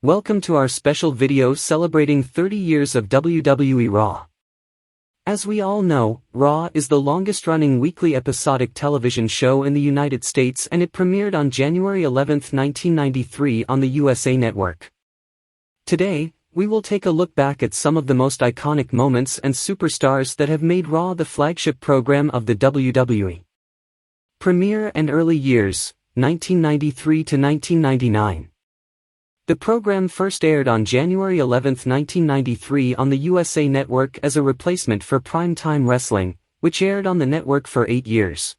Welcome to our special video celebrating 30 years of WWE Raw. As we all know, Raw is the longest-running weekly episodic television show in the United States, and it premiered on January 11, 1993 on the USA Network. Today, we will take a look back at some of the most iconic moments and superstars that have made Raw the flagship program of the WWE. Premiere and early years, 1993 to 1999. The program first aired on January 11, 1993 on the USA Network as a replacement for Primetime Wrestling, which aired on the network for 8 years.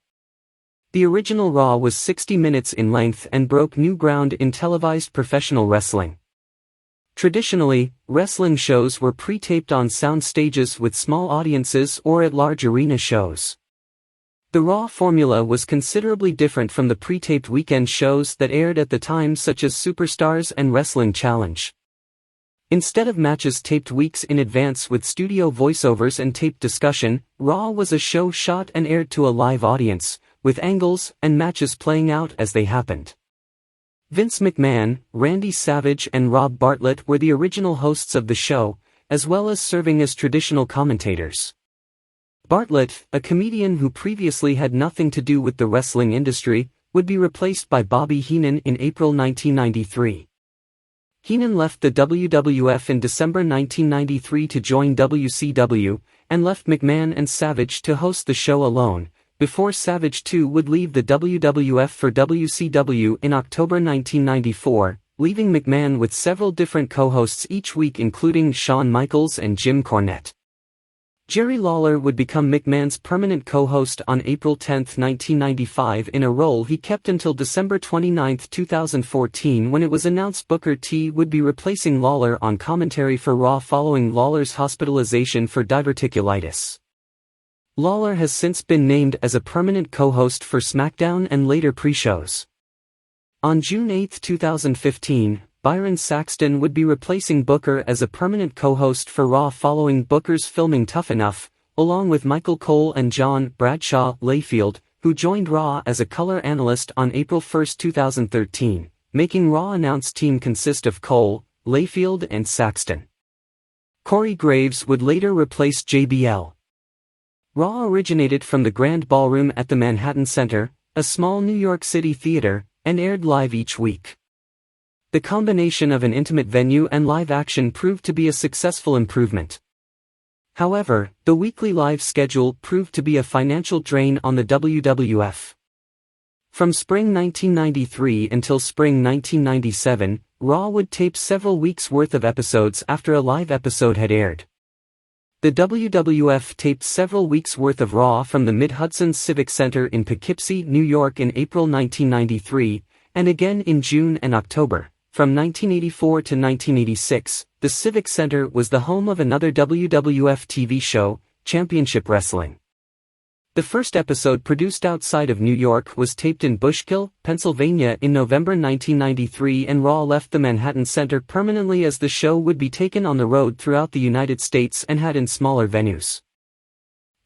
The original Raw was 60 minutes in length and broke new ground in televised professional wrestling. Traditionally, wrestling shows were pre-taped on sound stages with small audiences or at large arena shows. The Raw formula was considerably different from the pre-taped weekend shows that aired at the time, such as Superstars and Wrestling Challenge. Instead of matches taped weeks in advance with studio voiceovers and taped discussion, Raw was a show shot and aired to a live audience, with angles and matches playing out as they happened. Vince McMahon, Randy Savage and Rob Bartlett were the original hosts of the show, as well as serving as traditional commentators. Bartlett, a comedian who previously had nothing to do with the wrestling industry, would be replaced by Bobby Heenan in April 1993. Heenan left the WWF in December 1993 to join WCW, and left McMahon and Savage to host the show alone, before Savage too would leave the WWF for WCW in October 1994, leaving McMahon with several different co-hosts each week, including Shawn Michaels and Jim Cornette. Jerry Lawler would become McMahon's permanent co-host on April 10, 1995, in a role he kept until December 29, 2014, when it was announced Booker T would be replacing Lawler on commentary for Raw following Lawler's hospitalization for diverticulitis. Lawler has since been named as a permanent co-host for SmackDown and later pre-shows. On June 8, 2015, Byron Saxton would be replacing Booker as a permanent co-host for Raw following Booker's filming Tough Enough, along with Michael Cole and John Bradshaw Layfield, who joined Raw as a color analyst on April 1, 2013, making Raw announce team consist of Cole, Layfield and Saxton. Corey Graves would later replace JBL. Raw originated from the Grand Ballroom at the Manhattan Center, a small New York City theater, and aired live each week. The combination of an intimate venue and live action proved to be a successful improvement. However, the weekly live schedule proved to be a financial drain on the WWF. From spring 1993 until spring 1997, Raw would tape several weeks' worth of episodes after a live episode had aired. The WWF taped several weeks' worth of Raw from the Mid-Hudson Civic Center in Poughkeepsie, New York in April 1993, and again in June and October. From 1984 to 1986, the Civic Center was the home of another WWF TV show, Championship Wrestling. The first episode produced outside of New York was taped in Bushkill, Pennsylvania in November 1993, and Raw left the Manhattan Center permanently as the show would be taken on the road throughout the United States and had in smaller venues.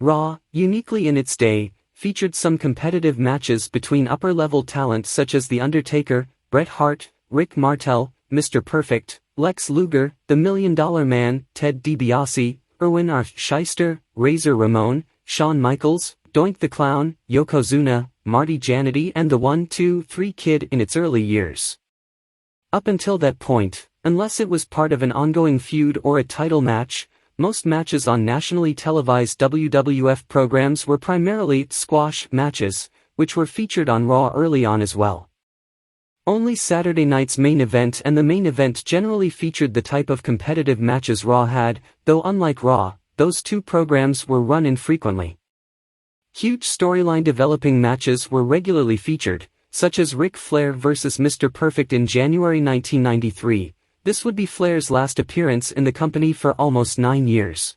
Raw, uniquely in its day, featured some competitive matches between upper-level talent such as The Undertaker, Bret Hart, Rick Martel, Mr. Perfect, Lex Luger, The $1 Million Man, Ted DiBiase, Irwin R. Shyster, Razor Ramon, Shawn Michaels, Doink the Clown, Yokozuna, Marty Jannetty and the 1-2-3 Kid in its early years. Up until that point, unless it was part of an ongoing feud or a title match, most matches on nationally televised WWF programs were primarily squash matches, which were featured on Raw early on as well. Only Saturday night's main event and the main event generally featured the type of competitive matches Raw had, though unlike Raw, those two programs were run infrequently. Huge storyline developing matches were regularly featured, such as Ric Flair vs. Mr. Perfect in January 1993. This would be Flair's last appearance in the company for almost 9 years.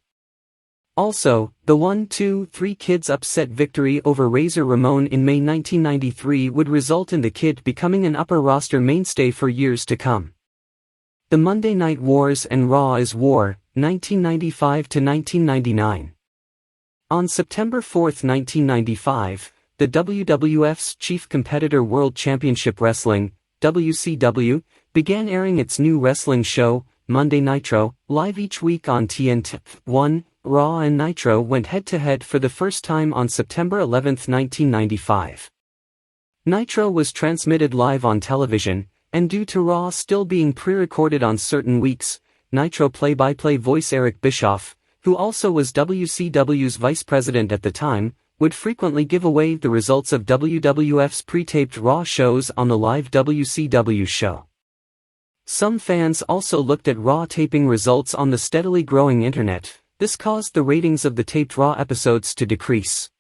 Also, the 1-2-3 Kid's upset victory over Razor Ramon in May 1993 would result in the Kid becoming an upper roster mainstay for years to come. The Monday Night Wars and Raw is War, 1995 to 1999. On September 4, 1995, the WWF's chief competitor World Championship Wrestling, WCW, began airing its new wrestling show, Monday Nitro, live each week on TNT. 1. Raw and Nitro went head-to-head for the first time on September 11, 1995. Nitro was transmitted live on television, and due to Raw still being pre-recorded on certain weeks, Nitro play-by-play voice 𝗙𝗥, who also was WCW's vice president at the time, would frequently give away the results of WWF's pre-taped Raw shows on the live WCW show. Some fans also looked at Raw taping results on the steadily growing internet. This caused the ratings of the taped Raw episodes to decrease.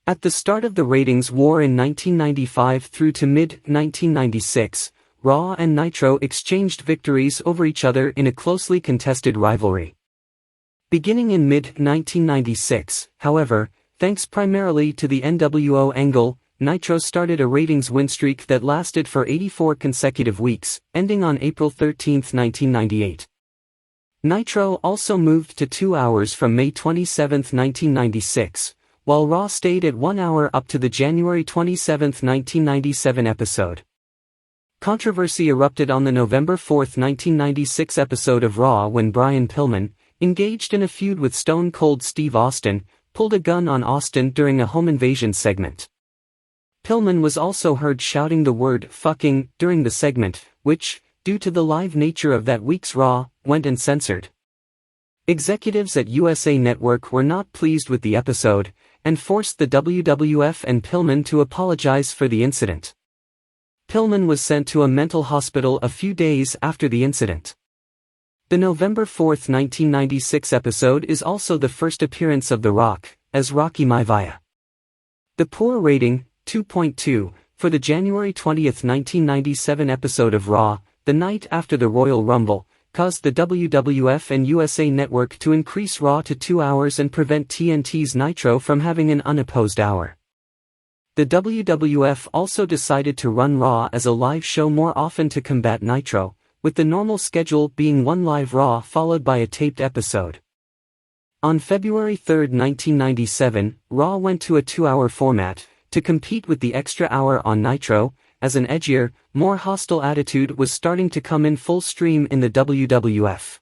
At the start of the ratings war in 1995 through to mid-1996, Raw and Nitro exchanged victories over each other in a closely contested rivalry. Beginning in mid-1996, however, thanks primarily to the NWO angle, Nitro started a ratings win streak that lasted for 84 consecutive weeks, ending on April 13, 1998. Nitro also moved to 2 hours from May 27, 1996, while Raw stayed at 1 hour up to the January 27, 1997 episode. Controversy erupted on the November 4, 1996 episode of Raw when Brian Pillman, engaged in a feud with Stone Cold Steve Austin, pulled a gun on Austin during a home invasion segment. Pillman was also heard shouting the word "fucking" during the segment, which, due to the live nature of that week's Raw, went uncensored. Executives at USA Network were not pleased with the episode, and forced the WWF and Pillman to apologize for the incident. Pillman was sent to a mental hospital a few days after the incident. The November 4, 1996 episode is also the first appearance of The Rock, as Rocky Maivia. The poor rating, 2.2, for the January 20, 1997 episode of Raw, the night after the Royal Rumble, caused the WWF and USA Network to increase Raw to 2 hours and prevent TNT's Nitro from having an unopposed hour. The WWF also decided to run Raw as a live show more often to combat Nitro, with the normal schedule being one live Raw followed by a taped episode. On February 3, 1997, Raw went to a 2-hour format, to compete with the extra hour on Nitro, as an edgier, more hostile attitude was starting to come in full stream in the WWF.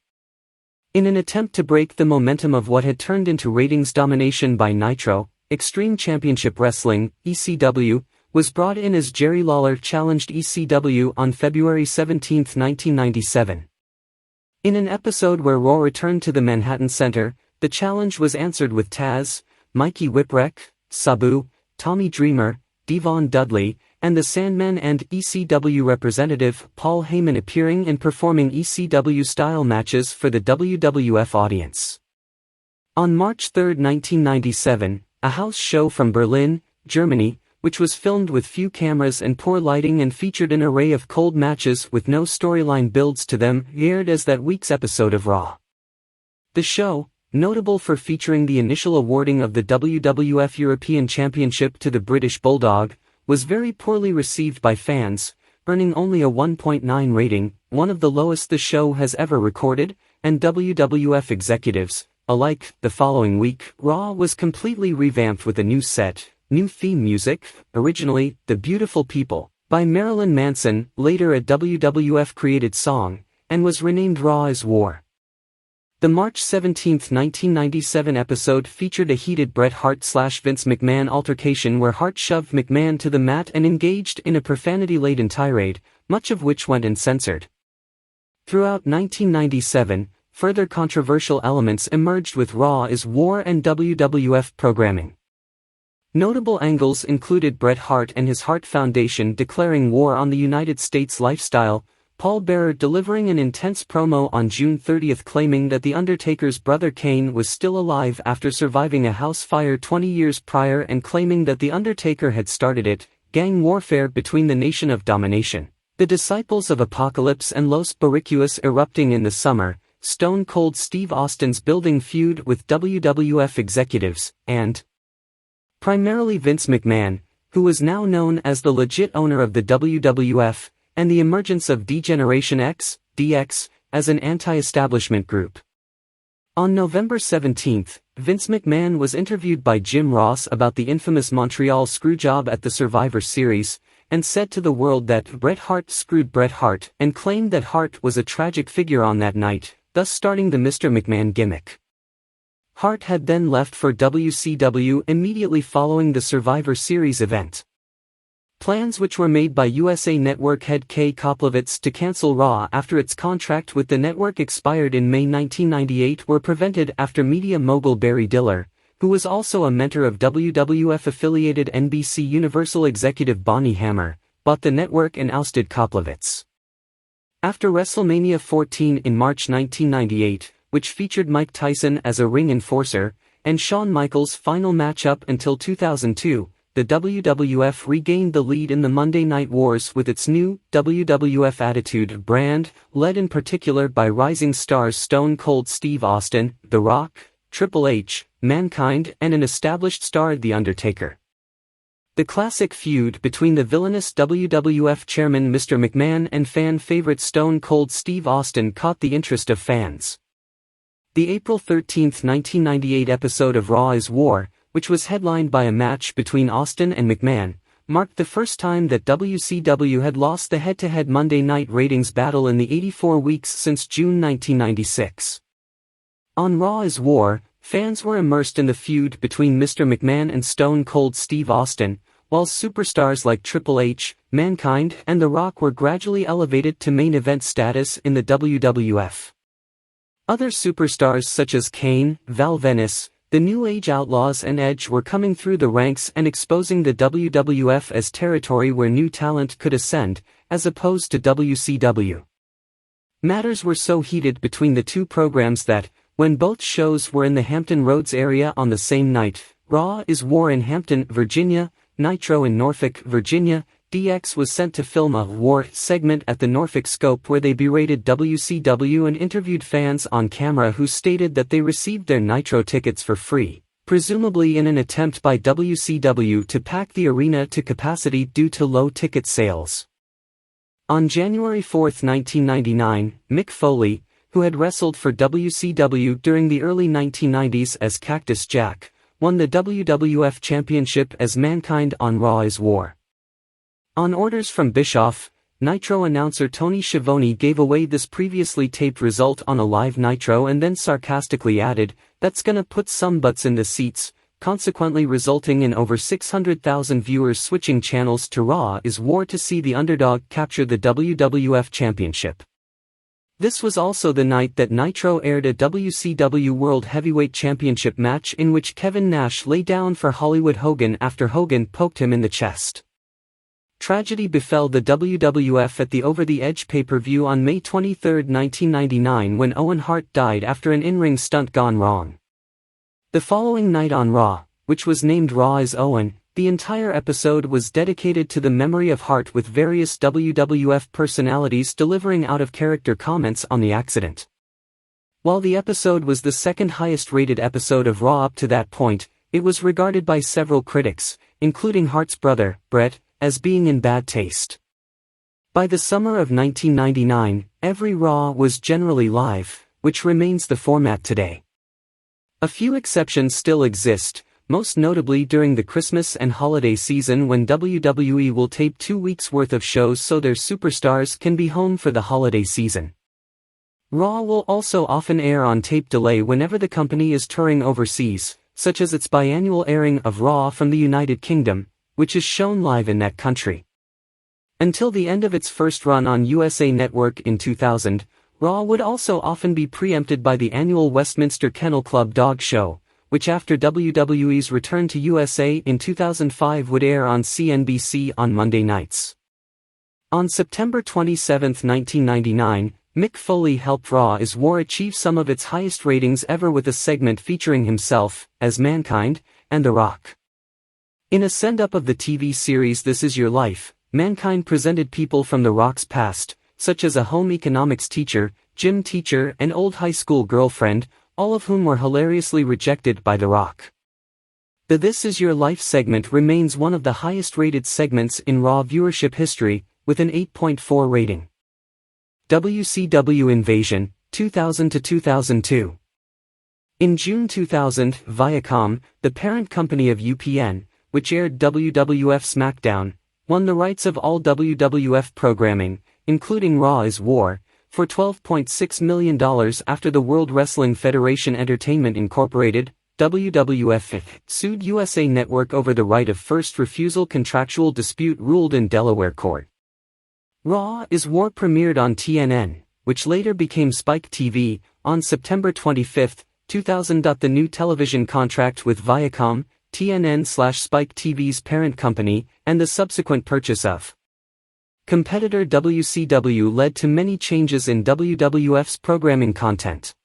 In an attempt to break the momentum of what had turned into ratings domination by Nitro, Extreme Championship Wrestling, ECW, was brought in as Jerry Lawler challenged ECW on February 17, 1997. In an episode where Raw returned to the Manhattan Center, the challenge was answered with Taz, Mikey Whipwreck, Sabu, Tommy Dreamer, Devon Dudley, and the Sandman and ECW representative Paul Heyman appearing and performing ECW-style matches for the WWF audience. On March 3, 1997, a house show from Berlin, Germany, which was filmed with few cameras and poor lighting and featured an array of cold matches with no storyline builds to them, aired as that week's episode of Raw. The show, notable for featuring the initial awarding of the WWF European Championship to the British Bulldog, was very poorly received by fans, earning only a 1.9 rating, one of the lowest the show has ever recorded, and WWF executives, alike. The following week, Raw was completely revamped with a new set, new theme music, originally, The Beautiful People, by Marilyn Manson, later a WWF created song, and was renamed Raw is War. The March 17, 1997 episode featured a heated Bret Hart/Vince McMahon altercation where Hart shoved McMahon to the mat and engaged in a profanity-laden tirade, much of which went uncensored. Throughout 1997, further controversial elements emerged with Raw is War and WWF programming. Notable angles included Bret Hart and his Hart Foundation declaring war on the United States lifestyle, Paul Bearer delivering an intense promo on June 30 claiming that The Undertaker's brother Kane was still alive after surviving a house fire 20 years prior and claiming that The Undertaker had started it, gang warfare between the Nation of Domination, the Disciples of Apocalypse and Los Barriquas erupting in the summer, Stone Cold Steve Austin's building feud with WWF executives, and primarily Vince McMahon, who was now known as the legit owner of the WWF, and the emergence of D-Generation X, DX, as an anti-establishment group. On November 17, Vince McMahon was interviewed by Jim Ross about the infamous Montreal Screwjob at the Survivor Series, and said to the world that Bret Hart screwed Bret Hart and claimed that Hart was a tragic figure on that night, thus starting the Mr. McMahon gimmick. Hart had then left for WCW immediately following the Survivor Series event. Plans which were made by USA Network head 𝗙𝗥 to cancel Raw after its contract with the network expired in May 1998 were prevented after media mogul Barry Diller, who was also a mentor of WWF-affiliated NBC Universal executive Bonnie Hammer, bought the network and ousted 𝗙𝗥. After WrestleMania 14 in March 1998, which featured Mike Tyson as a ring enforcer, and Shawn Michaels' final matchup until 2002, the WWF regained the lead in the Monday Night Wars with its new WWF Attitude brand, led in particular by rising stars Stone Cold Steve Austin, The Rock, Triple H, Mankind, and an established star The Undertaker. The classic feud between the villainous WWF chairman Mr. McMahon and fan favorite Stone Cold Steve Austin caught the interest of fans. The April 13, 1998 episode of Raw is War, which was headlined by a match between Austin and McMahon, marked the first time that WCW had lost the head-to-head Monday Night ratings battle in the 84 weeks since June 1996. On Raw is War, fans were immersed in the feud between Mr. McMahon and Stone Cold Steve Austin, while superstars like Triple H, Mankind, and The Rock were gradually elevated to main event status in the WWF. Other superstars such as Kane, Val Venis, the New Age Outlaws and Edge were coming through the ranks and exposing the WWF as territory where new talent could ascend, as opposed to WCW. Matters were so heated between the two programs that, when both shows were in the Hampton Roads area on the same night, Raw is War in Hampton, Virginia, Nitro in Norfolk, Virginia, DX was sent to film a War segment at the Norfolk Scope where they berated WCW and interviewed fans on camera who stated that they received their Nitro tickets for free, presumably in an attempt by WCW to pack the arena to capacity due to low ticket sales. On January 4, 1999, Mick Foley, who had wrestled for WCW during the early 1990s as Cactus Jack, won the WWF Championship as Mankind on Raw is War. On orders from Bischoff, Nitro announcer Tony Schiavone gave away this previously taped result on a live Nitro and then sarcastically added, "That's gonna put some butts in the seats," consequently resulting in over 600,000 viewers switching channels to Raw is War to see the underdog capture the WWF Championship. This was also the night that Nitro aired a WCW World Heavyweight Championship match in which Kevin Nash lay down for Hollywood Hogan after Hogan poked him in the chest. Tragedy befell the WWF at the Over the Edge pay-per-view on May 23, 1999 when Owen Hart died after an in-ring stunt gone wrong. The following night on Raw, which was named Raw is Owen, the entire episode was dedicated to the memory of Hart with various WWF personalities delivering out-of-character comments on the accident. While the episode was the second highest-rated episode of Raw up to that point, it was regarded by several critics, including Hart's brother, Bret, as being in bad taste. By the summer of 1999, every Raw was generally live, which remains the format today. A few exceptions still exist, most notably during the Christmas and holiday season when WWE will tape 2 weeks' worth of shows so their superstars can be home for the holiday season. Raw will also often air on tape delay whenever the company is touring overseas, such as its biannual airing of Raw from the United Kingdom, which is shown live in that country. Until the end of its first run on USA Network in 2000, Raw would also often be preempted by the annual Westminster Kennel Club Dog Show, which after WWE's return to USA in 2005 would air on CNBC on Monday nights. On September 27, 1999, Mick Foley helped Raw is War achieve some of its highest ratings ever with a segment featuring himself, as Mankind, and The Rock. In a send-up of the TV series This Is Your Life, Mankind presented people from The Rock's past, such as a home economics teacher, gym teacher and old high school girlfriend, all of whom were hilariously rejected by The Rock. The This Is Your Life segment remains one of the highest-rated segments in Raw viewership history, with an 8.4 rating. WCW Invasion, 2000–2002. In June 2000, Viacom, the parent company of UPN, which aired WWF SmackDown, won the rights of all WWF programming, including Raw is War, for $12.6 million after the World Wrestling Federation Entertainment Incorporated, WWF, sued USA Network over the right of first refusal contractual dispute ruled in Delaware court. Raw is War premiered on TNN, which later became Spike TV, on September 25, 2000. The new television contract with Viacom, TNN/Spike TV's parent company, and the subsequent purchase of competitor WCW led to many changes in WWF's programming content.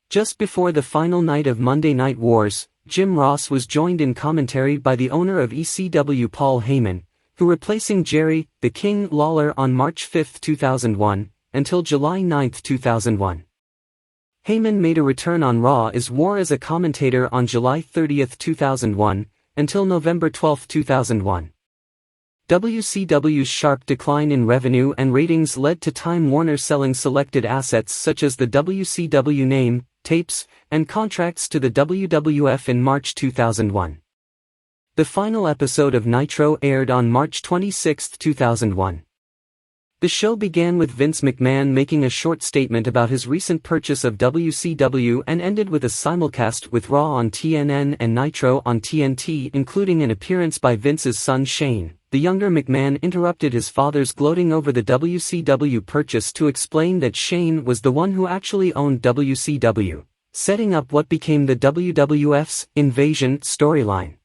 Just before the final night of Monday Night Wars, Jim Ross was joined in commentary by the owner of ECW, Paul Heyman, who replacing Jerry "The King" Lawler on March 5, 2001, until July 9, 2001. Heyman made a return on Raw is War as a commentator on July 30, 2001, until November 12, 2001. WCW's sharp decline in revenue and ratings led to Time Warner selling selected assets such as the WCW name, tapes, and contracts to the WWF in March 2001. The final episode of Nitro aired on March 26, 2001. The show began with Vince McMahon making a short statement about his recent purchase of WCW and ended with a simulcast with Raw on TNN and Nitro on TNT, including an appearance by Vince's son Shane. The younger McMahon interrupted his father's gloating over the WCW purchase to explain that Shane was the one who actually owned WCW, setting up what became the WWF's Invasion storyline.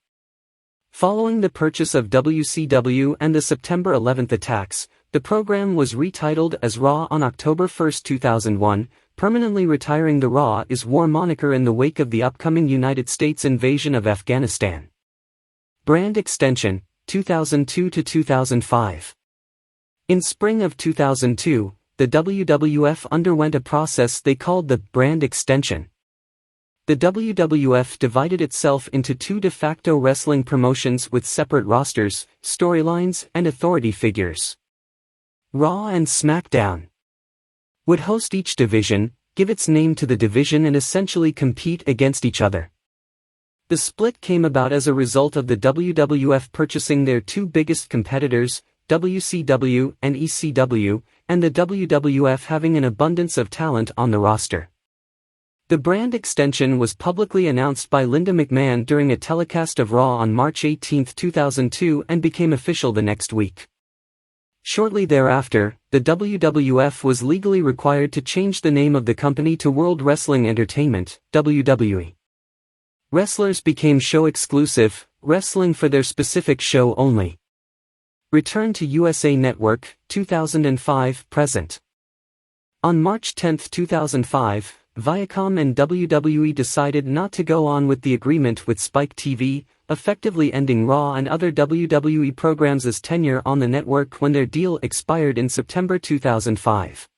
Following the purchase of WCW and the September 11 attacks, the program was retitled as Raw on October 1, 2001, permanently retiring the Raw is War moniker in the wake of the upcoming United States invasion of Afghanistan. Brand extension, 2002 to 2005. In spring of 2002, the WWF underwent a process they called the brand extension. The WWF divided itself into two de facto wrestling promotions with separate rosters, storylines, and authority figures. Raw and SmackDown would host each division, give its name to the division, and essentially compete against each other. The split came about as a result of the WWF purchasing their two biggest competitors, WCW and ECW, and the WWF having an abundance of talent on the roster. The brand extension was publicly announced by Linda McMahon during a telecast of Raw on March 18, 2002, and became official the next week. Shortly thereafter, the WWF was legally required to change the name of the company to World Wrestling Entertainment, WWE. Wrestlers became show-exclusive, wrestling for their specific show only. Return to USA Network, 2005 present. On March 10, 2005, Viacom and WWE decided not to go on with the agreement with Spike TV, effectively ending Raw and other WWE programs' tenure on the network when their deal expired in September 2005.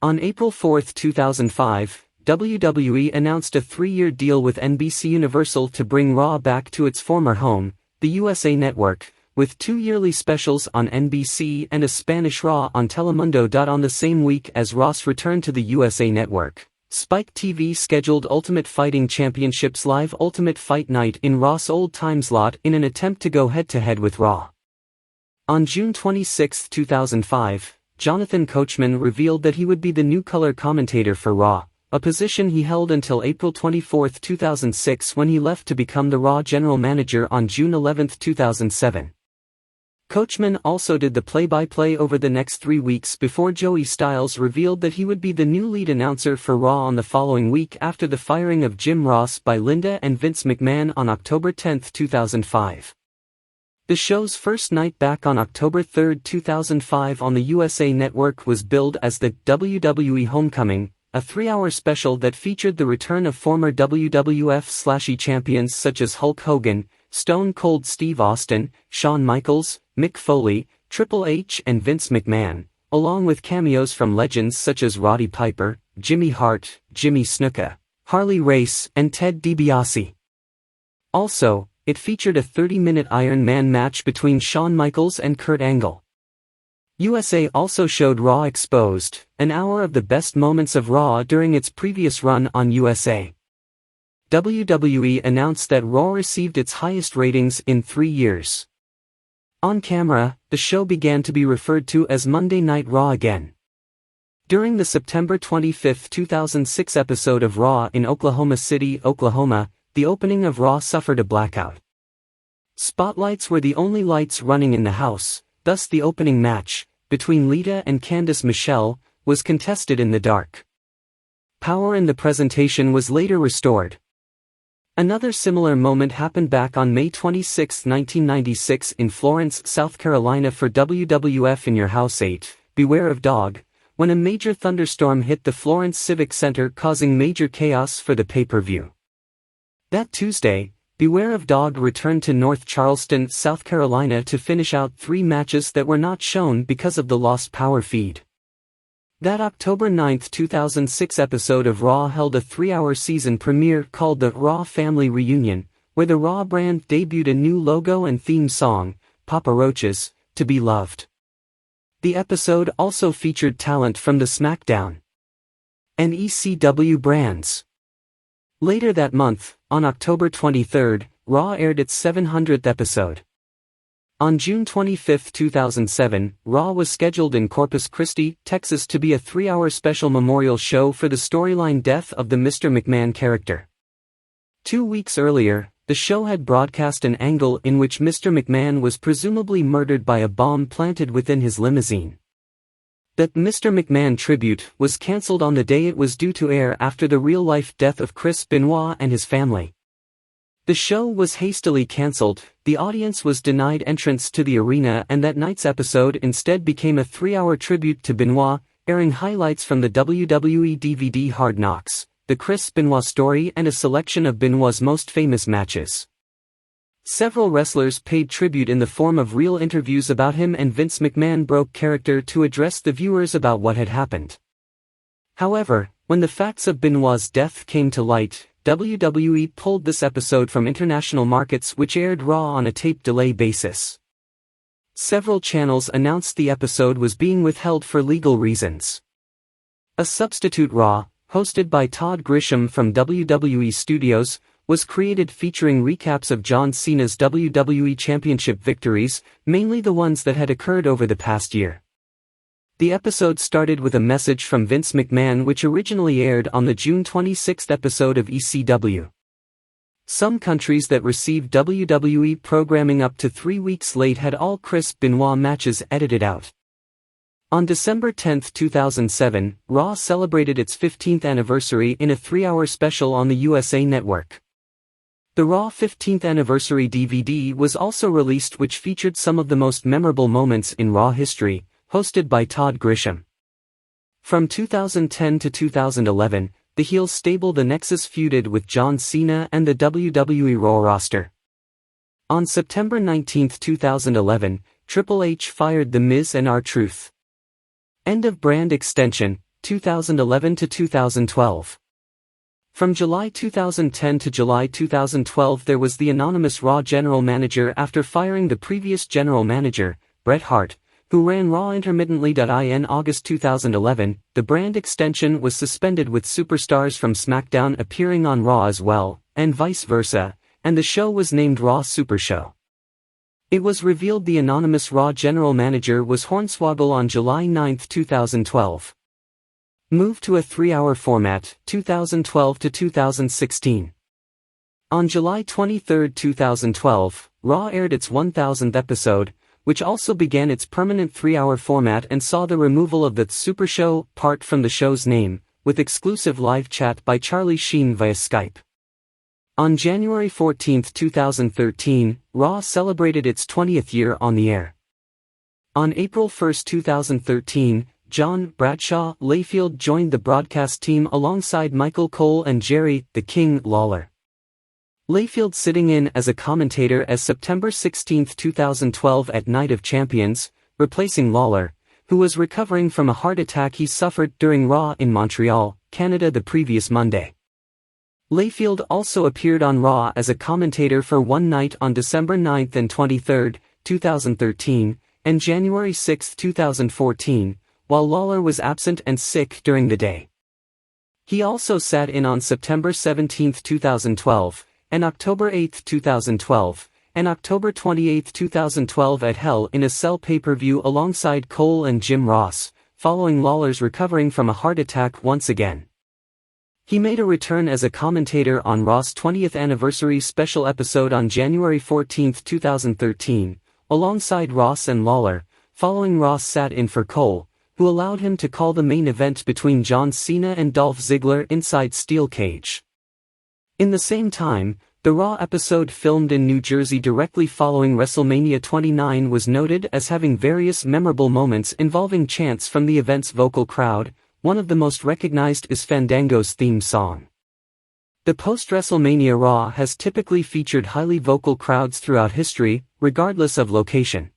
On April 4, 2005, WWE announced a 3-year deal with NBC Universal to bring Raw back to its former home, the USA Network, with 2 yearly specials on NBC and a Spanish Raw on Telemundo. On the same week as Ross returned to the USA Network, Spike TV scheduled Ultimate Fighting Championship's live Ultimate Fight Night in Raw's old time slot in an attempt to go head-to-head with Raw. On June 26, 2005, Jonathan Coachman revealed that he would be the new color commentator for Raw, a position he held until April 24, 2006, when he left to become the Raw general manager on June 11, 2007. Coachman also did the play-by-play over the next 3 weeks before Joey Styles revealed that he would be the new lead announcer for Raw on the following week after the firing of Jim Ross by Linda and Vince McMahon on October 10, 2005. The show's first night back on October 3, 2005 on the USA Network was billed as the WWE Homecoming, a 3-hour special that featured the return of former WWF/E champions such as Hulk Hogan, Stone Cold Steve Austin, Shawn Michaels, Mick Foley, Triple H and Vince McMahon, along with cameos from legends such as Roddy Piper, Jimmy Hart, Jimmy Snuka, Harley Race, and Ted DiBiase. Also, it featured a 30-minute Iron Man match between Shawn Michaels and Kurt Angle. USA also showed Raw Exposed, an hour of the best moments of Raw during its previous run on USA. WWE announced that Raw received its highest ratings in 3 years. On camera, the show began to be referred to as Monday Night Raw again. During the September 25, 2006 episode of Raw in Oklahoma City, Oklahoma, the opening of Raw suffered a blackout. Spotlights were the only lights running in the house, thus the opening match, between Lita and Candice Michelle, was contested in the dark. Power in the presentation was later restored. Another similar moment happened back on May 26, 1996 in Florence, South Carolina for WWF In Your House 8, Beware of Dog, when a major thunderstorm hit the Florence Civic Center causing major chaos for the pay-per-view. That Tuesday, Beware of Dog returned to North Charleston, South Carolina to finish out 3 matches that were not shown because of the lost power feed. That October 9, 2006 episode of Raw held a 3-hour season premiere called the Raw Family Reunion, where the Raw brand debuted a new logo and theme song, Papa Roach's, To Be Loved. The episode also featured talent from the SmackDown and ECW brands. Later that month, on October 23, Raw aired its 700th episode. On June 25, 2007, Raw was scheduled in Corpus Christi, Texas to be a 3-hour special memorial show for the storyline death of the Mr. McMahon character. 2 weeks earlier, the show had broadcast an angle in which Mr. McMahon was presumably murdered by a bomb planted within his limousine. That Mr. McMahon tribute was cancelled on the day it was due to air after the real-life death of 𝗙𝗔𝗜𝗥 and his family. The show was hastily cancelled, the audience was denied entrance to the arena, and that night's episode instead became a 3-hour tribute to Benoit, airing highlights from the WWE DVD Hard Knocks, the 𝗙𝗔𝗜𝗥 story, and a selection of Benoit's most famous matches. Several wrestlers paid tribute in the form of real interviews about him, and Vince McMahon broke character to address the viewers about what had happened. However, when the facts of Benoit's death came to light, WWE pulled this episode from international markets, which aired Raw on a tape delay basis. Several channels announced the episode was being withheld for legal reasons. A substitute Raw, hosted by 𝗙𝗔𝗜𝗥 from WWE Studios, was created featuring recaps of John Cena's WWE Championship victories, mainly the ones that had occurred over the past year. The episode started with a message from Vince McMahon, which originally aired on the June 26 episode of ECW. Some countries that received WWE programming up to 3 weeks late had all 𝗙𝗔𝗜𝗥 matches edited out. On December 10, 2007, Raw celebrated its 15th anniversary in a 3-hour special on the USA Network. The Raw 15th Anniversary DVD was also released, which featured some of the most memorable moments in Raw history, hosted by 𝗙𝗔𝗜𝗥. From 2010 to 2011, the heel stable The Nexus feuded with John Cena and the WWE Raw roster. On September 19, 2011, Triple H fired The Miz and R-Truth. End of brand extension, 2011 to 2012. From July 2010 to July 2012 there was the anonymous Raw general manager after firing the previous general manager, Bret Hart, who ran Raw intermittently. In August 2011, the brand extension was suspended with superstars from SmackDown appearing on Raw as well, and vice versa, and the show was named Raw Super Show. It was revealed the anonymous Raw general manager was Hornswoggle on July 9, 2012. Moved to a 3-hour format, 2012 to 2016. On July 23, 2012, Raw aired its 1000th episode, which also began its permanent 3-hour format and saw the removal of the Super Show part from the show's name, with exclusive live chat by Charlie Sheen via Skype. On January 14, 2013, Raw celebrated its 20th year on the air. On April 1, 2013, John Bradshaw Layfield joined the broadcast team alongside Michael Cole and Jerry the King Lawler. Layfield sitting in as a commentator as September 16, 2012 at Night of Champions, replacing Lawler, who was recovering from a heart attack he suffered during Raw in Montreal, Canada the previous Monday. Layfield also appeared on Raw as a commentator for one night on December 9 and 23, 2013, and January 6, 2014, while Lawler was absent and sick during the day. He also sat in on September 17, 2012, and October 8, 2012, and October 28, 2012 at Hell in a Cell pay-per-view alongside Cole and Jim Ross, following Lawler's recovering from a heart attack once again. He made a return as a commentator on Raw's 20th anniversary special episode on January 14, 2013, alongside Ross and Lawler, following Ross sat in for Cole, who allowed him to call the main event between John Cena and Dolph Ziggler inside Steel Cage. In the same time, the Raw episode filmed in New Jersey directly following WrestleMania 29 was noted as having various memorable moments involving chants from the event's vocal crowd. One of the most recognized is Fandango's theme song. The post-WrestleMania Raw has typically featured highly vocal crowds throughout history, regardless of location.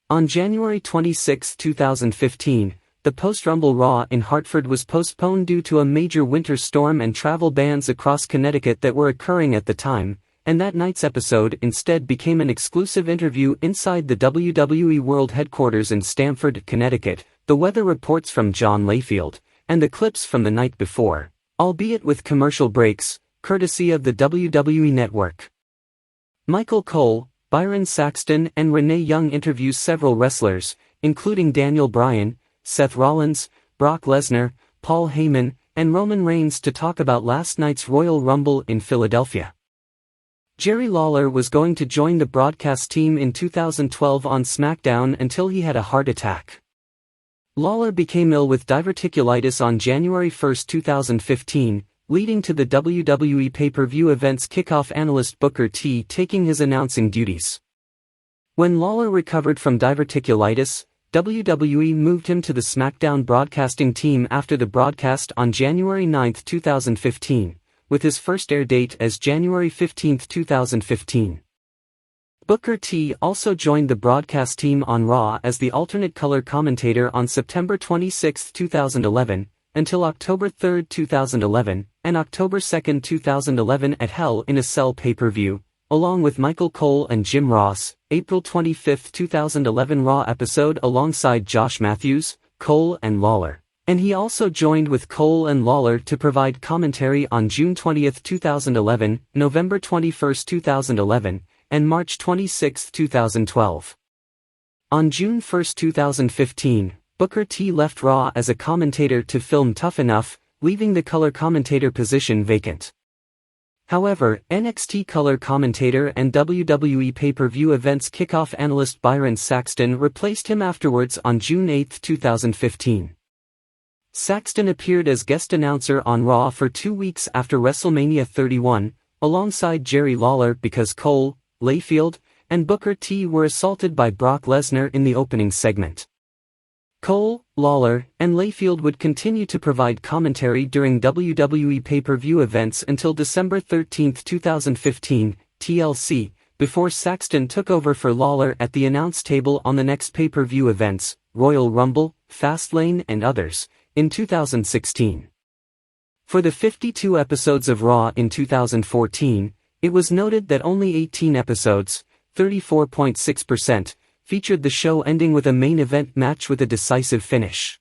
On January 26, 2015, the post-Rumble Raw in Hartford was postponed due to a major winter storm and travel bans across Connecticut that were occurring at the time, and that night's episode instead became an exclusive interview inside the WWE World Headquarters in Stamford, Connecticut, the weather reports from John Layfield, and the clips from the night before, albeit with commercial breaks, courtesy of the WWE Network. Michael Cole, Byron Saxton and Renee Young interviews several wrestlers, including Daniel Bryan, Seth Rollins, Brock Lesnar, Paul Heyman, and Roman Reigns to talk about last night's Royal Rumble in Philadelphia. Jerry Lawler was going to join the broadcast team in 2012 on SmackDown until he had a heart attack. Lawler became ill with diverticulitis on January 1, 2015, leading to the WWE pay-per-view event's kickoff analyst Booker T taking his announcing duties. When Lawler recovered from diverticulitis, WWE moved him to the SmackDown broadcasting team after the broadcast on January 9, 2015, with his first air date as January 15, 2015. Booker T also joined the broadcast team on Raw as the alternate color commentator on September 26, 2011, until October 3, 2011, and October 2, 2011 at Hell in a Cell pay-per-view, along with Michael Cole and Jim Ross, April 25, 2011 Raw episode alongside Josh Matthews, Cole and Lawler. And he also joined with Cole and Lawler to provide commentary on June 20, 2011, November 21, 2011, and March 26, 2012. On June 1, 2015, Booker T left Raw as a commentator to film Tough Enough, leaving the color commentator position vacant. However, NXT color commentator and WWE pay-per-view events kickoff analyst Byron Saxton replaced him afterwards on June 8, 2015. Saxton appeared as guest announcer on Raw for 2 weeks after WrestleMania 31, alongside Jerry Lawler because Cole, Layfield, and Booker T were assaulted by Brock Lesnar in the opening segment. Cole, Lawler, and Layfield would continue to provide commentary during WWE pay-per-view events until December 13, 2015, TLC, before Saxton took over for Lawler at the announce table on the next pay-per-view events, Royal Rumble, Fastlane and others, in 2016. For the 52 episodes of Raw in 2014, it was noted that only 18 episodes, 34.6%, featured the show ending with a main event match with a decisive finish.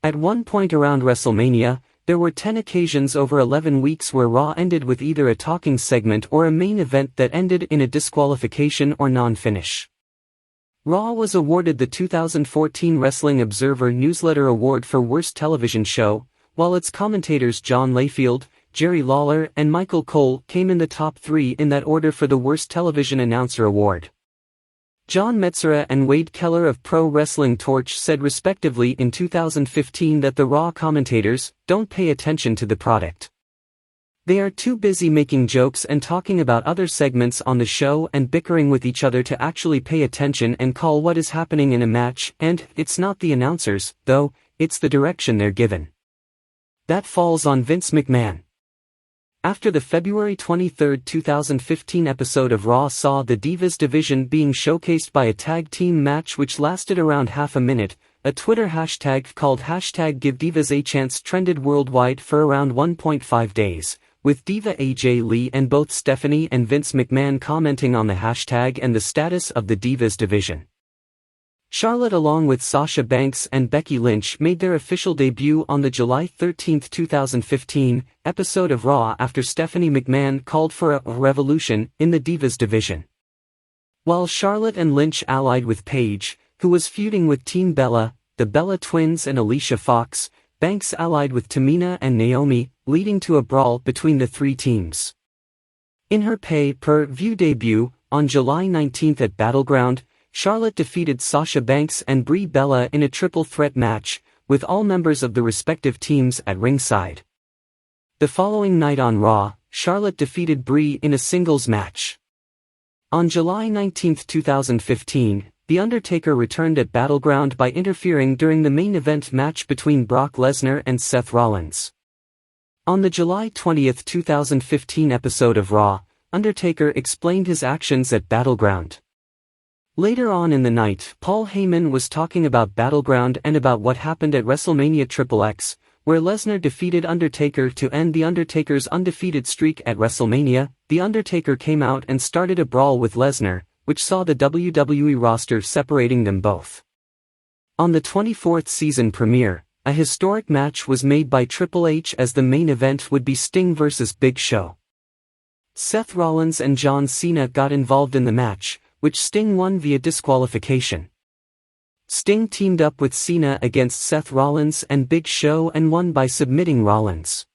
At one point around WrestleMania, there were 10 occasions over 11 weeks where Raw ended with either a talking segment or a main event that ended in a disqualification or non-finish. Raw was awarded the 2014 Wrestling Observer Newsletter Award for Worst Television Show, while its commentators John Layfield, Jerry Lawler and Michael Cole came in the top 3 in that order for the Worst Television Announcer Award. John Metzger and Wade Keller of Pro Wrestling Torch said respectively in 2015 that the Raw commentators don't pay attention to the product. They are too busy making jokes and talking about other segments on the show and bickering with each other to actually pay attention and call what is happening in a match, and it's not the announcers, though, it's the direction they're given. That falls on Vince McMahon. After the February 23, 2015 episode of Raw saw the Divas division being showcased by a tag team match which lasted around half a minute, a Twitter hashtag called #GiveDivasAChance trended worldwide for around 1.5 days, with Diva AJ Lee and both Stephanie and Vince McMahon commenting on the hashtag and the status of the Divas division. Charlotte along with Sasha Banks and Becky Lynch made their official debut on the July 13, 2015, episode of Raw after Stephanie McMahon called for a revolution in the Divas division. While Charlotte and Lynch allied with Paige, who was feuding with Team Bella, the Bella Twins and Alicia Fox, Banks allied with Tamina and Naomi, leading to a brawl between the three teams. In her pay-per-view debut, on July 19 at Battleground, Charlotte defeated Sasha Banks and Brie Bella in a triple threat match, with all members of the respective teams at ringside. The following night on Raw, Charlotte defeated Brie in a singles match. On July 19, 2015, The Undertaker returned at Battleground by interfering during the main event match between Brock Lesnar and Seth Rollins. On the July 20, 2015 episode of Raw, Undertaker explained his actions at Battleground. Later on in the night, Paul Heyman was talking about Battleground and about what happened at WrestleMania XXX, where Lesnar defeated Undertaker to end The Undertaker's undefeated streak at WrestleMania. The Undertaker came out and started a brawl with Lesnar, which saw the WWE roster separating them both. On the 24th season premiere, a historic match was made by Triple H as the main event would be Sting vs. Big Show. Seth Rollins and John Cena got involved in the match, which Sting won via disqualification. Sting teamed up with Cena against Seth Rollins and Big Show and won by submitting Rollins.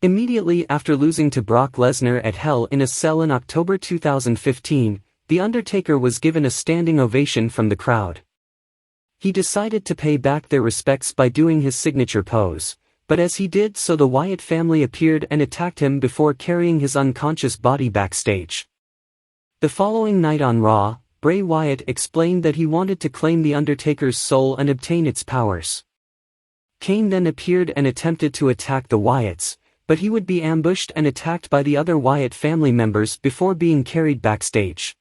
Immediately after losing to Brock Lesnar at Hell in a Cell in October 2015, The Undertaker was given a standing ovation from the crowd. He decided to pay back their respects by doing his signature pose, but as he did so the Wyatt family appeared and attacked him before carrying his unconscious body backstage. The following night on Raw, Bray Wyatt explained that he wanted to claim The Undertaker's soul and obtain its powers. Kane then appeared and attempted to attack the Wyatts, but he would be ambushed and attacked by the other Wyatt family members before being carried backstage.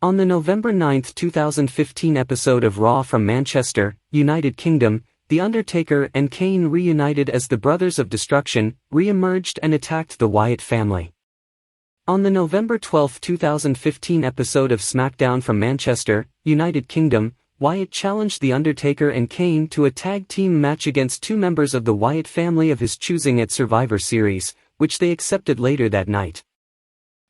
On the November 9, 2015 episode of Raw from Manchester, United Kingdom, The Undertaker and Kane reunited as the Brothers of Destruction, re-emerged and attacked the Wyatt family. On the November 12, 2015 episode of SmackDown from Manchester, United Kingdom, Wyatt challenged The Undertaker and Kane to a tag team match against two members of the Wyatt family of his choosing at Survivor Series, which they accepted later that night.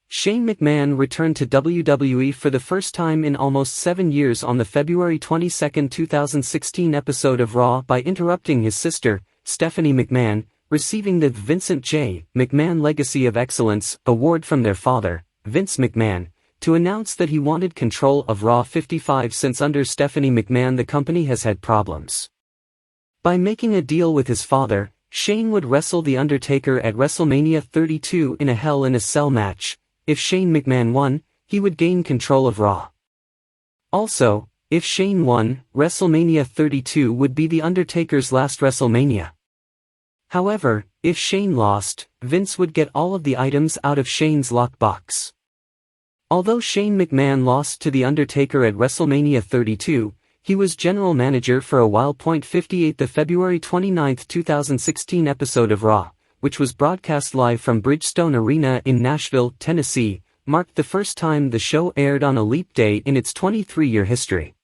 Shane McMahon returned to WWE for the first time in almost 7 years on the February 22, 2016 episode of Raw by interrupting his sister, Stephanie McMahon, receiving the Vincent J. McMahon Legacy of Excellence award from their father, Vince McMahon, to announce that he wanted control of Raw 55 since under Stephanie McMahon the company has had problems. By making a deal with his father, Shane would wrestle The Undertaker at WrestleMania 32 in a Hell in a Cell match. If Shane McMahon won, he would gain control of Raw. Also, if Shane won, WrestleMania 32 would be The Undertaker's last WrestleMania. However, if Shane lost, Vince would get all of the items out of Shane's lockbox. Although Shane McMahon lost to The Undertaker at WrestleMania 32, he was general manager for a while. 58 The February 29, 2016 episode of Raw, which was broadcast live from Bridgestone Arena in Nashville, Tennessee, marked the first time the show aired on a leap day in its 23-year history.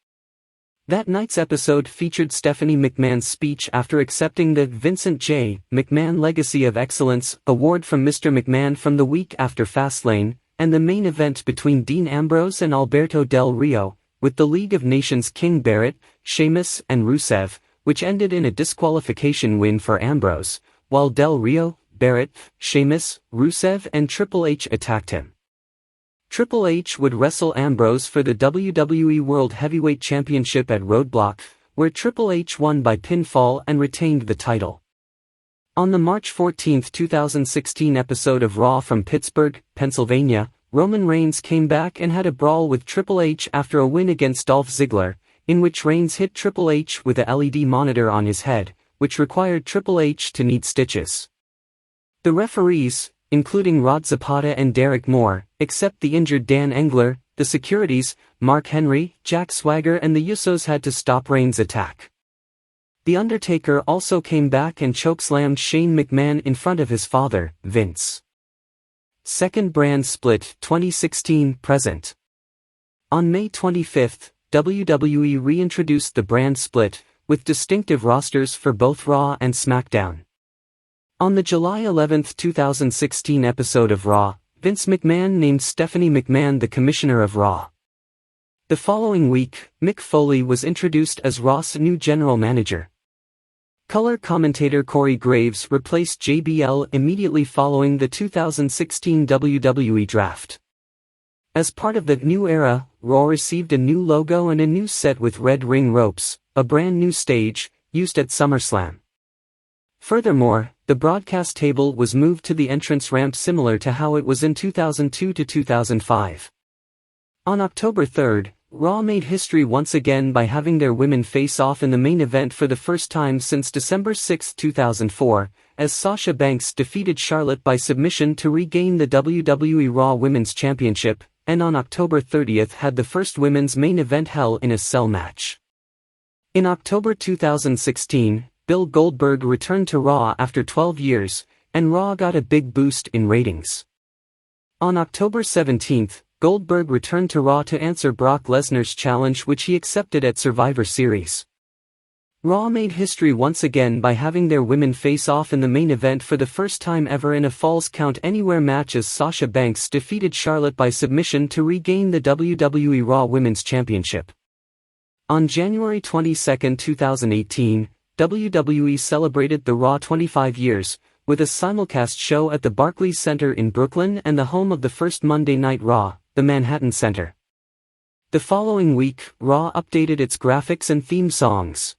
That night's episode featured Stephanie McMahon's speech after accepting the Vincent J. McMahon Legacy of Excellence award from Mr. McMahon from the week after Fastlane, and the main event between Dean Ambrose and Alberto Del Rio, with the League of Nations King Barrett, Sheamus and Rusev, which ended in a disqualification win for Ambrose, while Del Rio, Barrett, Sheamus, Rusev and Triple H attacked him. Triple H would wrestle Ambrose for the WWE World Heavyweight Championship at Roadblock, where Triple H won by pinfall and retained the title. On the March 14, 2016 episode of Raw from Pittsburgh, Pennsylvania, Roman Reigns came back and had a brawl with Triple H after a win against Dolph Ziggler, in which Reigns hit Triple H with a LED monitor on his head, which required Triple H to need stitches. The referees, including Rod Zapata and Derek Moore, except the injured Dan Engler, the securities, Mark Henry, Jack Swagger and the Usos had to stop Reigns' attack. The Undertaker also came back and chokeslammed Shane McMahon in front of his father, Vince. Second brand split, 2016 present. On May 25, WWE reintroduced the brand split, with distinctive rosters for both Raw and SmackDown. On the July 11, 2016 episode of Raw, Vince McMahon named Stephanie McMahon the commissioner of Raw. The following week, Mick Foley was introduced as Raw's new general manager. Color commentator Corey Graves replaced JBL immediately following the 2016 WWE Draft. As part of the new era, Raw received a new logo and a new set with red ring ropes, a brand new stage, used at SummerSlam. Furthermore, the broadcast table was moved to the entrance ramp similar to how it was in 2002 to 2005. On October 3, Raw made history once again by having their women face off in the main event for the first time since December 6, 2004, as Sasha Banks defeated Charlotte by submission to regain the WWE Raw Women's Championship, and on October 30 had the first women's main event Hell in a Cell match. In October 2016, Bill Goldberg returned to Raw after 12 years, and Raw got a big boost in ratings. On October 17, Goldberg returned to Raw to answer Brock Lesnar's challenge, which he accepted at Survivor Series. Raw made history once again by having their women face off in the main event for the first time ever in a Falls Count Anywhere match as Sasha Banks defeated Charlotte by submission to regain the WWE Raw Women's Championship. On January 22, 2018, WWE celebrated the Raw 25 years, with a simulcast show at the Barclays Center in Brooklyn and the home of the first Monday Night Raw, the Manhattan Center. The following week, Raw updated its graphics and theme songs.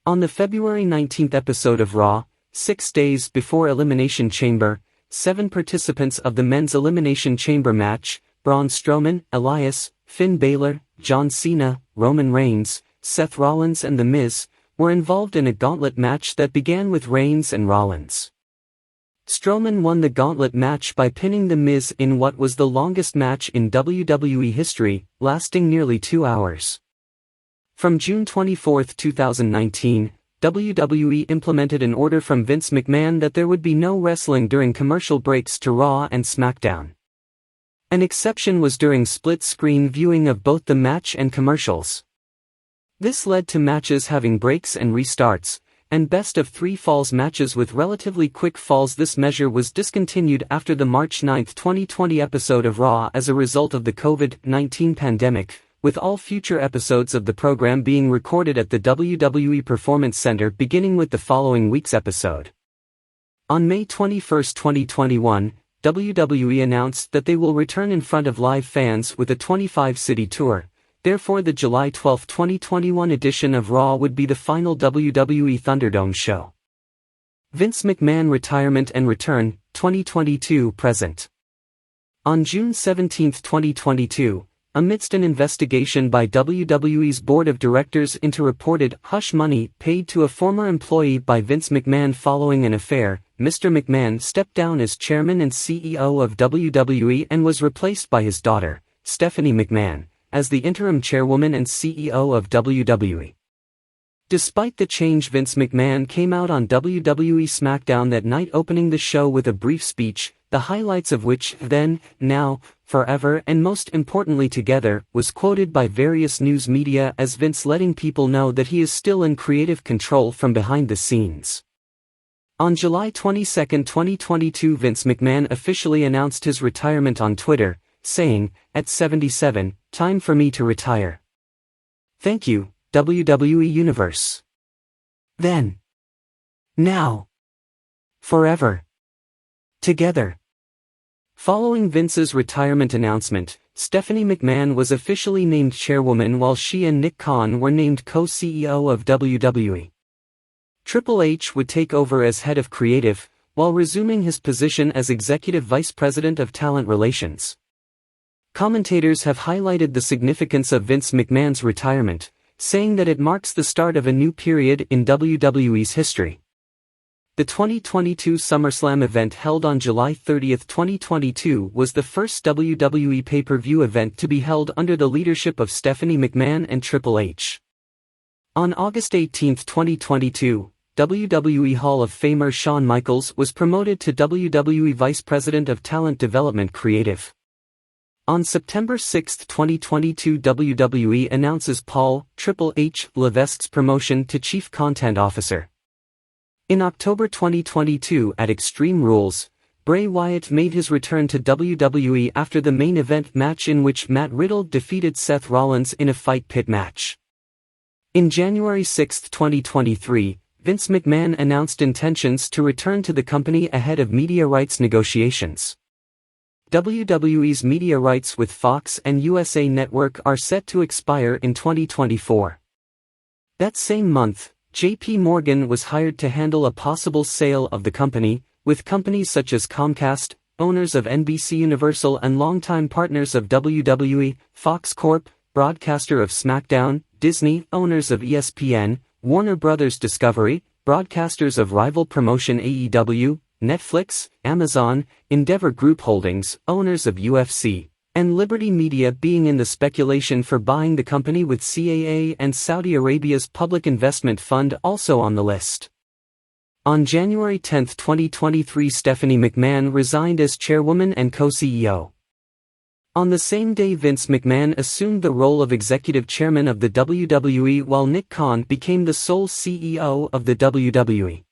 On the February 19 episode of Raw, 6 days before Elimination Chamber, 7 participants of the men's Elimination Chamber match, Braun Strowman, Elias, Finn Balor, John Cena, Roman Reigns, Seth Rollins and The Miz, were involved in a gauntlet match that began with Reigns and Rollins. Strowman won the gauntlet match by pinning The Miz in what was the longest match in WWE history, lasting nearly 2 hours. From June 24, 2019, WWE implemented an order from Vince McMahon that there would be no wrestling during commercial breaks to Raw and SmackDown. An exception was during split-screen viewing of both the match and commercials. This led to matches having breaks and restarts, and best-of-3 falls matches with relatively quick falls. This measure was discontinued after the March 9, 2020 episode of Raw as a result of the COVID-19 pandemic, with all future episodes of the program being recorded at the WWE Performance Center beginning with the following week's episode. On May 21, 2021, WWE announced that they will return in front of live fans with a 25-city tour. Therefore, the July 12, 2021 edition of Raw would be the final WWE Thunderdome show. Vince McMahon retirement and return, 2022 present. On June 17, 2022, amidst an investigation by WWE's board of directors into reported hush money paid to a former employee by Vince McMahon following an affair, Mr. McMahon stepped down as chairman and CEO of WWE and was replaced by his daughter, Stephanie McMahon, as the interim chairwoman and CEO of WWE. Despite the change, Vince McMahon came out on WWE SmackDown that night, opening the show with a brief speech, the highlights of which, Then, Now, Forever and most importantly Together, was quoted by various news media as Vince letting people know that he is still in creative control from behind the scenes. On July 22, 2022, Vince McMahon officially announced his retirement on Twitter, saying, "At 77, time for me to retire. Thank you, WWE Universe. Then. Now. Forever. Together." Following Vince's retirement announcement, Stephanie McMahon was officially named chairwoman while she and Nick Khan were named co-CEO of WWE. Triple H would take over as head of creative, while resuming his position as executive vice president of talent relations. Commentators have highlighted the significance of Vince McMahon's retirement, saying that it marks the start of a new period in WWE's history. The 2022 SummerSlam event held on July 30, 2022 was the first WWE pay-per-view event to be held under the leadership of Stephanie McMahon and Triple H. On August 18, 2022, WWE Hall of Famer Shawn Michaels was promoted to WWE Vice President of Talent Development Creative. On September 6, 2022, WWE announces Paul "Triple H" Levesque's promotion to Chief Content Officer. In October 2022 at Extreme Rules, Bray Wyatt made his return to WWE after the main event match in which Matt Riddle defeated Seth Rollins in a fight pit match. In January 6, 2023, Vince McMahon announced intentions to return to the company ahead of media rights negotiations. WWE's media rights with Fox and USA Network are set to expire in 2024. That same month, J.P. Morgan was hired to handle a possible sale of the company, with companies such as Comcast, owners of NBC Universal and longtime partners of WWE, Fox Corp., broadcaster of SmackDown, Disney, owners of ESPN, Warner Bros. Discovery, broadcasters of rival promotion AEW, Netflix, Amazon, Endeavor Group Holdings, owners of UFC, and Liberty Media being in the speculation for buying the company, with CAA and Saudi Arabia's Public Investment Fund also on the list. On January 10, 2023, Stephanie McMahon resigned as chairwoman and co-CEO. On the same day, Vince McMahon assumed the role of executive chairman of the WWE while Nick Khan became the sole CEO of the WWE.